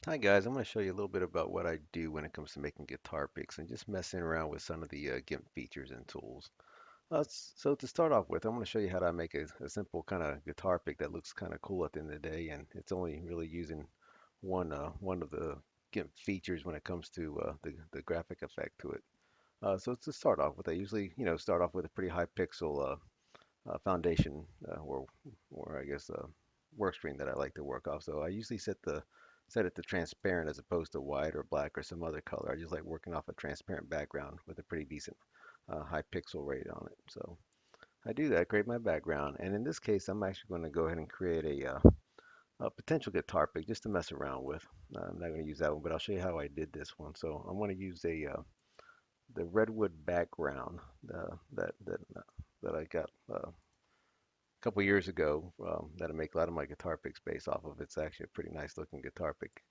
Hi guys, I'm going to show you a little bit about what I do when it comes to making guitar picks and just messing around with some of the GIMP features and tools. So to start off with, I'm going to show you how to make a simple kind of guitar pick that looks kind of cool at the end of the day, and it's only really using one of the GIMP features when it comes to the graphic effect to it. So to start off with, I usually start off with a pretty high pixel foundation or I guess work screen that I like to work off. So I usually set it to transparent as opposed to white or black or some other color. I just like working off a transparent background with a pretty decent high pixel rate on it. So I do that, create my background, and in this case, I'm actually going to go ahead and create a potential guitar pick just to mess around with. I'm not going to use that one, but I'll show you how I did this one. So I'm going to use the redwood background that I got couple years ago that I make a lot of my guitar picks based off of. It's actually a pretty nice looking guitar pick.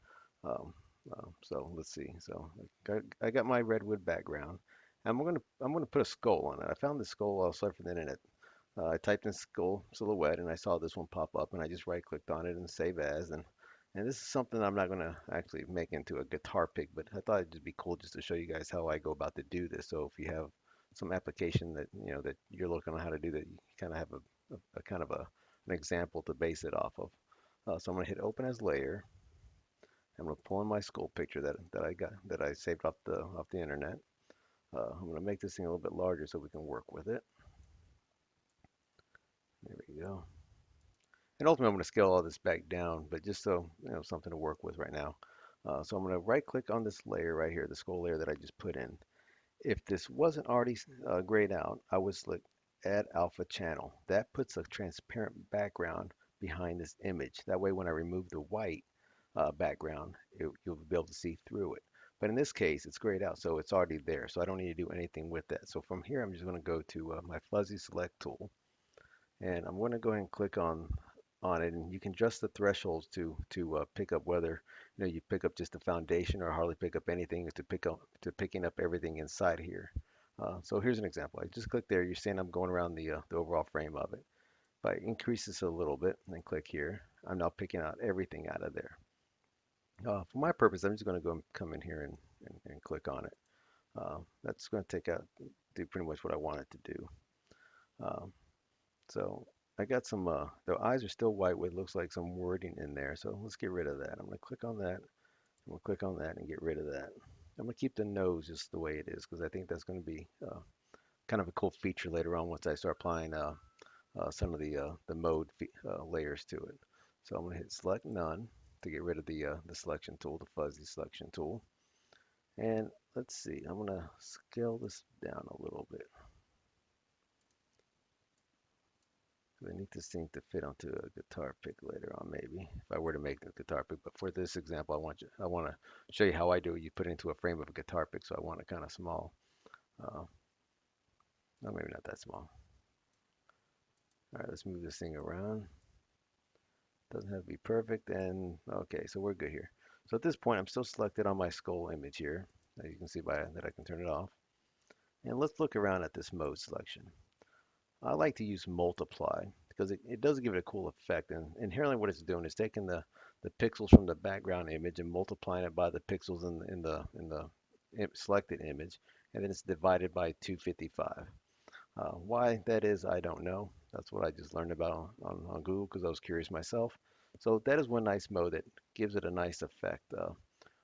Um, so let's see. So I got my redwood background. I'm gonna put a skull on it. I found this skull while surfing the internet. I typed in skull silhouette and I saw this one pop up and I just right clicked on it and save as and this is something I'm not gonna actually make into a guitar pick, but I thought it'd just be cool just to show you guys how I go about to do this. So if you have some application that that you're looking on how to do that, you kind of have a kind of an example to base it off of. So I'm gonna hit open as layer. I'm gonna pull in my skull picture that I got that I saved off the internet. I'm gonna make this thing a little bit larger so we can work with it. There we go. And ultimately, I'm going to scale all this back down, but just so something to work with right now. So I'm going to right click on this layer right here, the skull layer that I just put in. If this wasn't already grayed out, I would select add alpha channel. That puts a transparent background behind this image. That way, when I remove the white background, you'll be able to see through it. But in this case, it's grayed out, so it's already there. So I don't need to do anything with that. So from here, I'm just going to go to my fuzzy select tool and I'm going to go ahead and click on it, and you can adjust the thresholds to pick up whether you pick up just the foundation or hardly pick up anything to pick up to picking up everything inside here. So here's an example. I just click there. You're seeing I'm going around the overall frame of it. If I increase this a little bit and then click here, I'm now picking out everything out of there. For my purpose, I'm just going to go and come in here and click on it. That's going to do pretty much what I want it to do. Um, So I got some, the eyes are still white with looks like some wording in there. So let's get rid of that. I'm going to click on that. I'm going to click on that and get rid of that. I'm going to keep the nose just the way it is because I think that's going to be kind of a cool feature later on once I start applying some of the mode layers to it. So I'm going to hit select none to get rid of the selection tool, the fuzzy selection tool. And let's see, I'm going to scale this down a little bit. I need this thing to fit onto a guitar pick later on, maybe if I were to make the guitar pick. But for this example, I want to show you how I do it. You put it into a frame of a guitar pick, so I want it kind of small. No, maybe not that small. All right, let's move this thing around. Doesn't have to be perfect, and okay, so we're good here. So at this point, I'm still selected on my skull image here. As you can see by that, I can turn it off. And let's look around at this mode selection. I like to use multiply because it does give it a cool effect. And inherently what it's doing is taking the pixels from the background image and multiplying it by the pixels in the selected image. And then it's divided by 255. Why that is, I don't know. That's what I just learned about on Google because I was curious myself. So that is one nice mode that gives it a nice effect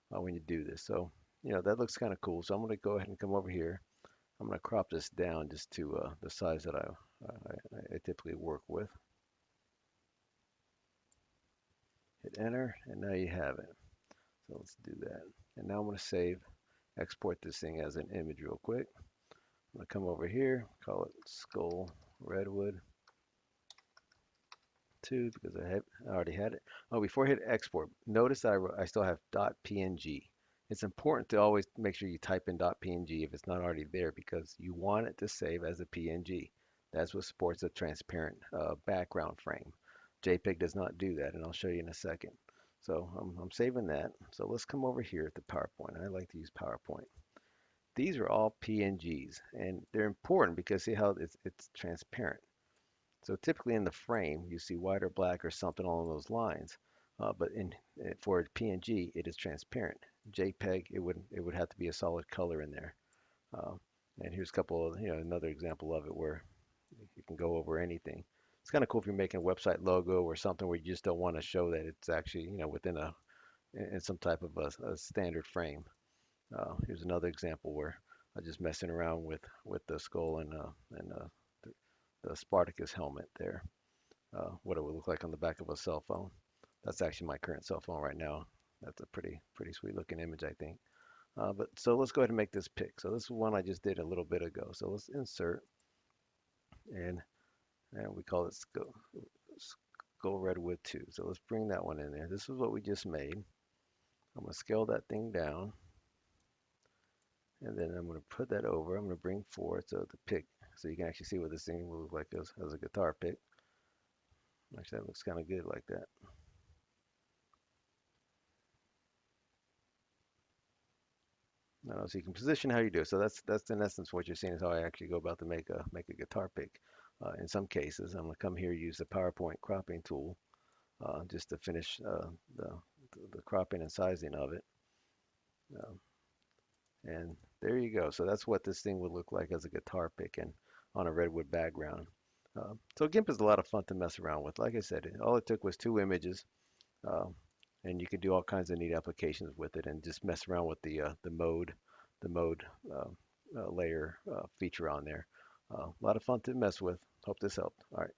when you do this. So, that looks kind of cool. So I'm going to go ahead and come over here. I'm going to crop this down just to the size that I typically work with. Hit enter, and now you have it. So let's do that. And now I'm going to export this thing as an image real quick. I'm going to come over here, call it Skull Redwood 2 because I already had it. Oh, before I hit export, notice that I still have .png. It's important to always make sure you type in .png if it's not already there because you want it to save as a PNG. That's what supports a transparent background frame. JPEG does not do that, and I'll show you in a second. So I'm saving that. So let's come over here to PowerPoint. I like to use PowerPoint. These are all PNGs, and they're important because see how it's transparent. So typically in the frame, you see white or black or something along those lines. But for PNG, it is transparent. JPEG, it would have to be a solid color in there. Uh, and here's a couple of, another example of it where you can go over anything. It's kind of cool if you're making a website logo or something where you just don't want to show that it's actually, within in some type of a standard frame. Here's another example where I'm just messing around with the skull and the Spartacus helmet there. What it would look like on the back of a cell phone. That's actually my current cell phone right now. That's a pretty sweet looking image, I think. But so let's go ahead and make this pick. So this is one I just did a little bit ago. So let's insert and we call it skull redwood 2. So let's bring that one in there. This is what we just made. I'm going to scale that thing down, and then I'm going to put that over. I'm going to bring forward so the pick, so you can actually see what this thing will look like as a guitar pick. Actually, that looks kind of good like that. No, so you can position how you do it. So that's in essence what you're seeing is how I actually go about to make a guitar pick. In some cases, I'm going to come here use the PowerPoint cropping tool just to finish the the cropping and sizing of it. Um, and there you go. So that's what this thing would look like as a guitar pick and on a redwood background. So GIMP is a lot of fun to mess around with. Like I said, all it took was two images, um, and you can do all kinds of neat applications with it, and just mess around with the mode layer feature on there. A lot of fun to mess with. Hope this helped. All right.